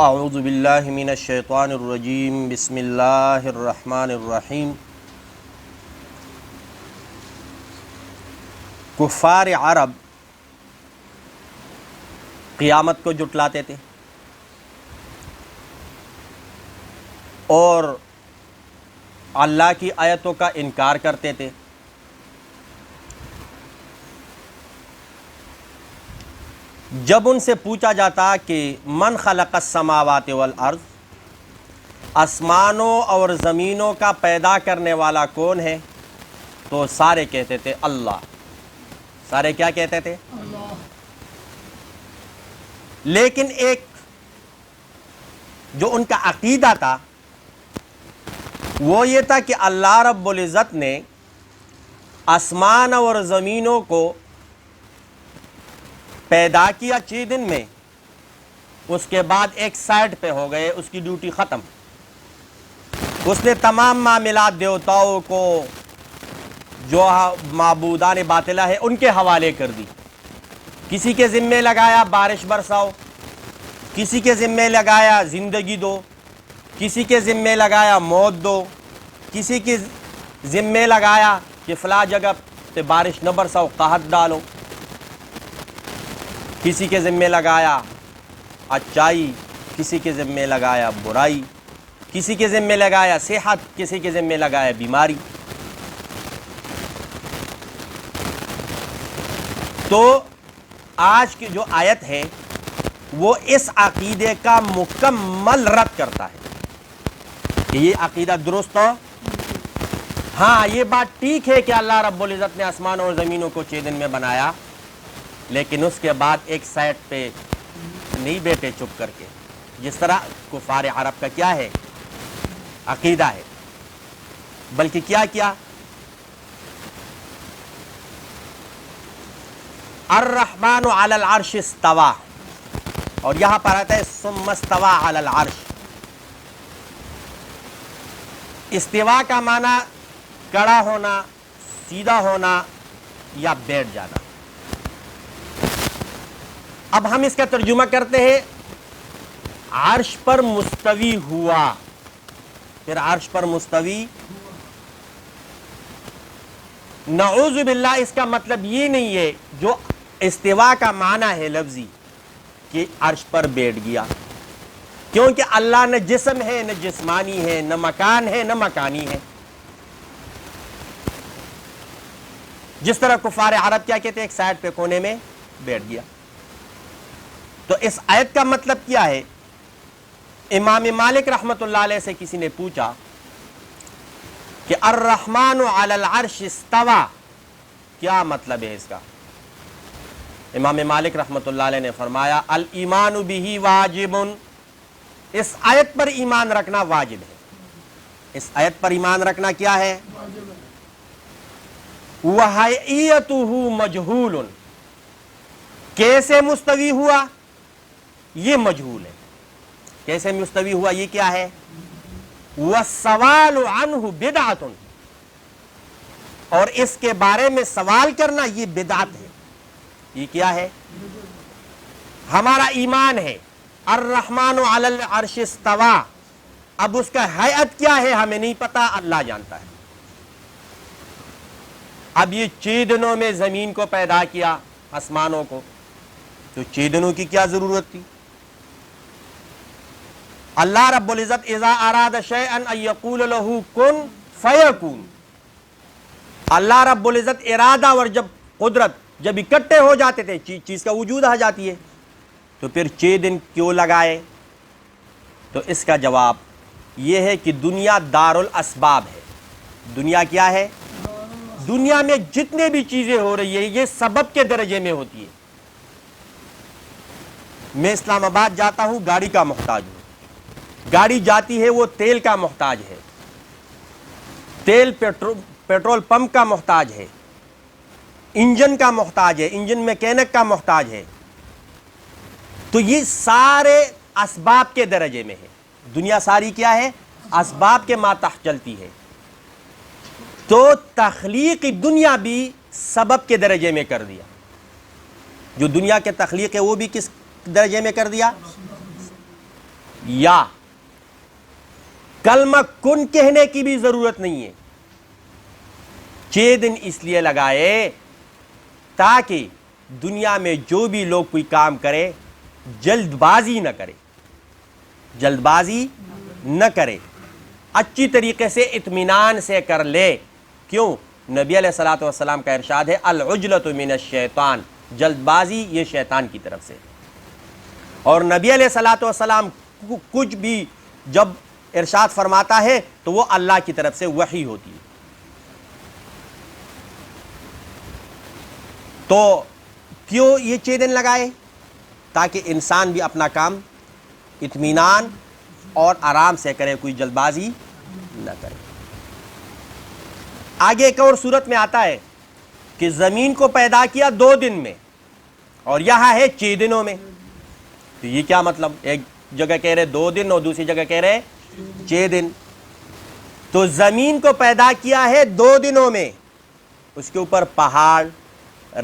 اعوذ باللہ من الشیطان الرجیم بسم اللہ الرحمن الرحیم۔ کفار عرب قیامت کو جھٹلاتے تھے اور اللہ کی آیتوں کا انکار کرتے تھے۔ جب ان سے پوچھا جاتا کہ من خلق السماوات والارض، آسمانوں اور زمینوں کا پیدا کرنے والا کون ہے، تو سارے کہتے تھے اللہ۔ سارے کیا کہتے تھے؟ اللہ۔ لیکن ایک جو ان کا عقیدہ تھا وہ یہ تھا کہ اللہ رب العزت نے آسمان اور زمینوں کو پیدا کیا 6 دن میں، اس کے بعد ایک سائڈ پہ ہو گئے، اس کی ڈیوٹی ختم۔ اس نے تمام معاملات دیوتاؤں کو جو معبودان باطلہ ہے ان کے حوالے کر دی۔ کسی کے ذمے لگایا بارش برساؤ، کسی کے ذمے لگایا زندگی دو، کسی کے ذمے لگایا موت دو، کسی کے ذمے لگایا کہ فلاں جگہ پہ بارش نہ برساؤ قحط ڈالو، کسی کے ذمے لگایا اچائی، کسی کے ذمے لگایا برائی، کسی کے ذمے لگایا صحت، کسی کے ذمے لگایا بیماری۔ تو آج کی جو آیت ہے وہ اس عقیدے کا مکمل رد کرتا ہے کہ یہ عقیدہ درست ہو۔ ہاں، یہ بات ٹھیک ہے کہ اللہ رب العزت نے آسمان اور زمینوں کو 6 دن میں بنایا، لیکن اس کے بعد ایک سائٹ پہ نہیں بیٹھے چپ کر کے، جس طرح کفار عرب کا کیا ہے عقیدہ ہے، بلکہ کیا کیا؟ الرحمن علی العرش استوى، اور یہاں پر آتا ہے ثم استوى علی العرش۔ استوا کا معنی کڑا ہونا، سیدھا ہونا یا بیٹھ جانا۔ اب ہم اس کا ترجمہ کرتے ہیں عرش پر مستوی ہوا، پھر عرش پر مستوی۔ نعوذ باللہ، اس کا مطلب یہ نہیں ہے جو استوا کا معنی ہے لفظی کہ عرش پر بیٹھ گیا، کیونکہ اللہ نہ جسم ہے، نہ جسمانی ہے، نہ مکان ہے، نہ مکانی ہے۔ جس طرح کفار عرب کیا کہتے ہیں، ایک سائڈ پہ کونے میں بیٹھ گیا۔ تو اس آیت کا مطلب کیا ہے؟ امام مالک رحمۃ اللہ علیہ سے کسی نے پوچھا کہ الرحمن علی العرش استوى، کیا مطلب ہے اس کا؟ امام مالک رحمۃ اللہ علیہ نے فرمایا الایمان بہ واجب، اس آیت پر ایمان رکھنا واجب ہے۔ اس آیت پر ایمان رکھنا کیا ہے؟ وحیئتہ مجہول، کیسے مستوی ہوا یہ مجہول ہے۔ کیسے مستوی ہوا یہ کیا ہے؟ والسوال عنہ بدعۃ، اور اس کے بارے میں سوال کرنا یہ بدعت ہے۔ یہ کیا ہے؟ ہمارا ایمان ہے الرحمن علی العرش استوى، اب اس کا ہیئت کیا ہے ہمیں نہیں پتا، اللہ جانتا ہے۔ اب یہ 6 دنوں میں زمین کو پیدا کیا، آسمانوں کو، تو 6 دنوں کی کیا ضرورت تھی؟ اللہ رب العزت اذا اراد شیئا ان یقول له کن فیکون، اللہ رب العزت ارادہ اور جب قدرت جب اکٹھے ہو جاتے تھے چیز کا وجود آ جاتی ہے، تو پھر 6 دن کیوں لگائے؟ تو اس کا جواب یہ ہے کہ دنیا دار الاسباب ہے۔ دنیا کیا ہے؟ دنیا میں جتنے بھی چیزیں ہو رہی ہے یہ سبب کے درجے میں ہوتی ہے۔ میں اسلام آباد جاتا ہوں، گاڑی کا محتاج ہوں، گاڑی جاتی ہے وہ تیل کا محتاج ہے، تیل پیٹرول پمپ کا محتاج ہے، انجن کا محتاج ہے، انجن میکینک کا محتاج ہے۔ تو یہ سارے اسباب کے درجے میں ہے۔ دنیا ساری کیا ہے؟ اسباب کے ماتحت چلتی ہے۔ تو تخلیق دنیا بھی سبب کے درجے میں کر دیا۔ جو دنیا کے تخلیق ہے وہ بھی کس درجے میں کر دیا؟ یا کلمہ کن کہنے کی بھی ضرورت نہیں ہے. 6 دن اس لیے لگائے تاکہ دنیا میں جو بھی لوگ کوئی کام کرے جلد بازی نہ کرے, جلد بازی نہ کرے, اچھی طریقے سے اطمینان سے کر لے. کیوں؟ نبی علیہ الصلوۃ والسلام کا ارشاد ہے العجلۃ من الشیطان, جلد بازی یہ شیطان کی طرف سے. اور نبی علیہ الصلوۃ والسلام کچھ بھی جب ارشاد فرماتا ہے تو وہ اللہ کی طرف سے وحی ہوتی ہے. تو کیوں یہ 6 دن لگائے؟ تاکہ انسان بھی اپنا کام اطمینان اور آرام سے کرے, کوئی جلد بازی نہ کرے. آگے ایک اور صورت میں آتا ہے کہ زمین کو پیدا کیا 2 دن میں اور یہاں ہے 6 دنوں میں. تو یہ کیا مطلب؟ ایک جگہ کہہ رہے 2 دن اور دوسری جگہ کہہ رہے 6 دن. تو زمین کو پیدا کیا ہے 2 دنوں میں, اس کے اوپر پہاڑ,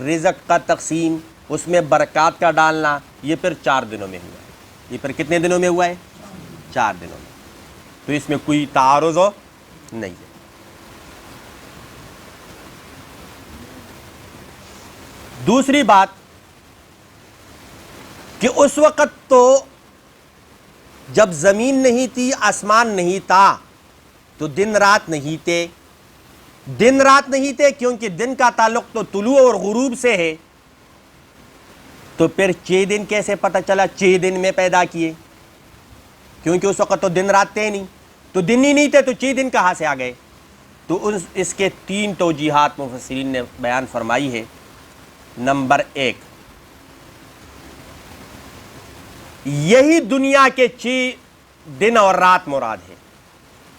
رزق کا تقسیم, اس میں برکات کا ڈالنا, یہ پھر 4 دنوں میں ہوا ہے. یہ پھر کتنے دنوں میں ہوا ہے؟ 4 دنوں میں. تو اس میں کوئی تعارض نہیں ہے. دوسری بات کہ اس وقت تو جب زمین نہیں تھی, آسمان نہیں تھا, تو دن رات نہیں تھے. دن رات نہیں تھے کیونکہ دن کا تعلق تو طلوع اور غروب سے ہے. تو پھر 6 دن کیسے پتہ چلا 6 دن میں پیدا کیے؟ کیونکہ اس وقت تو دن رات تھے نہیں, تو دن ہی نہیں تھے, تو 6 دن کہاں سے آ گئے؟ تو اس کے 3 توجیحات مفسرین نے بیان فرمائی ہے. نمبر 1, یہی دنیا کے 6 دن اور رات مراد ہے.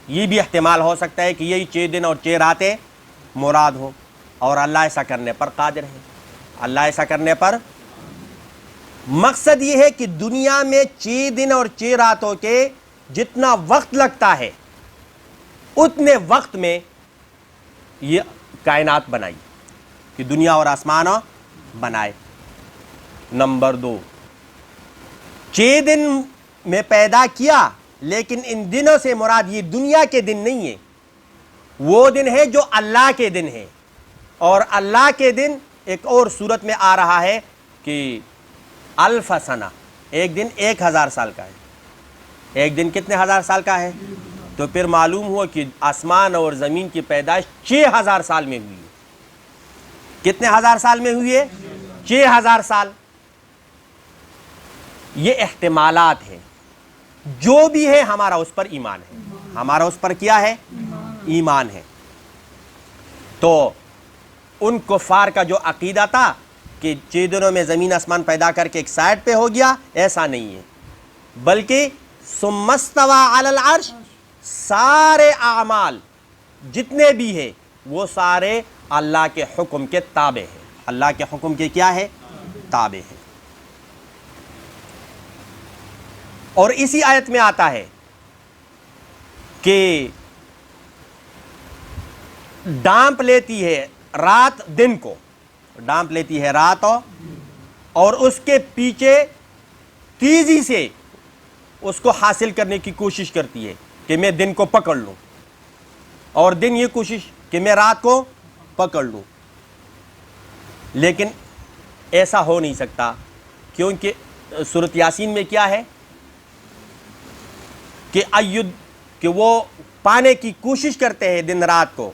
یہ بھی احتمال ہو سکتا ہے کہ یہی 6 دن اور 6 راتیں مراد ہو, اور اللہ ایسا کرنے پر قادر ہے. اللہ ایسا کرنے پر, مقصد یہ ہے کہ دنیا میں 6 دن اور 6 راتوں کے جتنا وقت لگتا ہے اتنے وقت میں یہ کائنات بنائی, کہ دنیا اور آسمان بنائے. نمبر 2, 6 دن میں پیدا کیا, لیکن ان دنوں سے مراد یہ دنیا کے دن نہیں ہے, وہ دن ہے جو اللہ کے دن ہے. اور اللہ کے دن ایک اور صورت میں آ رہا ہے کہ الف سنہ, ایک دن 1000 سال کا ہے. ایک دن کتنے ہزار سال کا ہے؟ تو پھر معلوم ہوا کہ آسمان اور زمین کی پیدائش 6000 سال میں ہوئی ہے. کتنے ہزار سال میں ہوئی ہے؟ 6000 سال. یہ احتمالات ہیں, جو بھی ہے ہمارا اس پر ایمان ہے. ہمارا اس پر کیا ہے؟ ایمان ہے. تو ان کفار کا جو عقیدہ تھا کہ 6 دنوں میں زمین آسمان پیدا کر کے ایک سائڈ پہ ہو گیا, ایسا نہیں ہے, بلکہ ثم استوى علی العرش, سارے اعمال جتنے بھی ہیں وہ سارے اللہ کے حکم کے تابع ہیں. اللہ کے حکم کے کیا ہے؟ تابع ہیں. اور اسی آیت میں آتا ہے کہ ڈانپ لیتی ہے رات دن کو, ڈانپ لیتی ہے رات, اور اس کے پیچھے تیزی سے اس کو حاصل کرنے کی کوشش کرتی ہے کہ میں دن کو پکڑ لوں, اور دن یہ کوشش کہ میں رات کو پکڑ لوں. لیکن ایسا ہو نہیں سکتا, کیونکہ سورۃ یاسین میں کیا ہے کہ وہ پانے کی کوشش کرتے ہیں دن رات کو.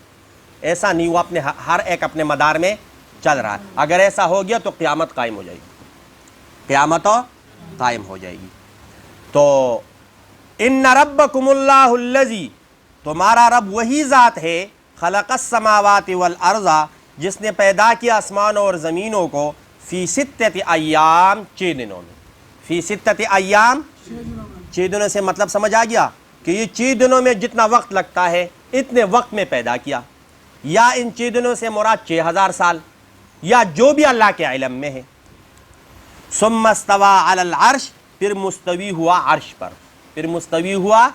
ایسا نہیں, وہ اپنے ہر ایک اپنے مدار میں چل رہا ہے. اگر ایسا ہو گیا تو قیامت قائم ہو جائے گی, قیامت قائم ہو جائے گی. تو ان ربکم اللہ الذی, تمہارا رب وہی ذات ہے, خلق السماوات والارض, جس نے پیدا کیا آسمانوں اور زمینوں کو, فی 6 ایام, 6 دنوں میں. فی 6 ایام, 6 دنوں سے مطلب سمجھ آ گیا کہ یہ 6 دنوں میں جتنا وقت لگتا ہے اتنے وقت میں پیدا کیا, یا ان 6 دنوں سے مراد 6000 سال, یا جو بھی اللہ کے علم میں ہے. ثم استوى علی العرش, پھر مستوی ہوا عرش پر, پھر مستوی ہوا,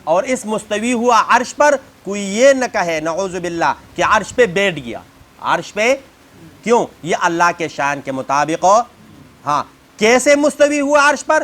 اور اس مستوی ہوا عرش پر کوئی یہ نہ کہے نعوذ باللہ کہ عرش پہ بیٹھ گیا. عرش پہ کیوں؟ یہ اللہ کے شان کے مطابق ہو. ہاں, کیسے مستوی ہوا عرش پر؟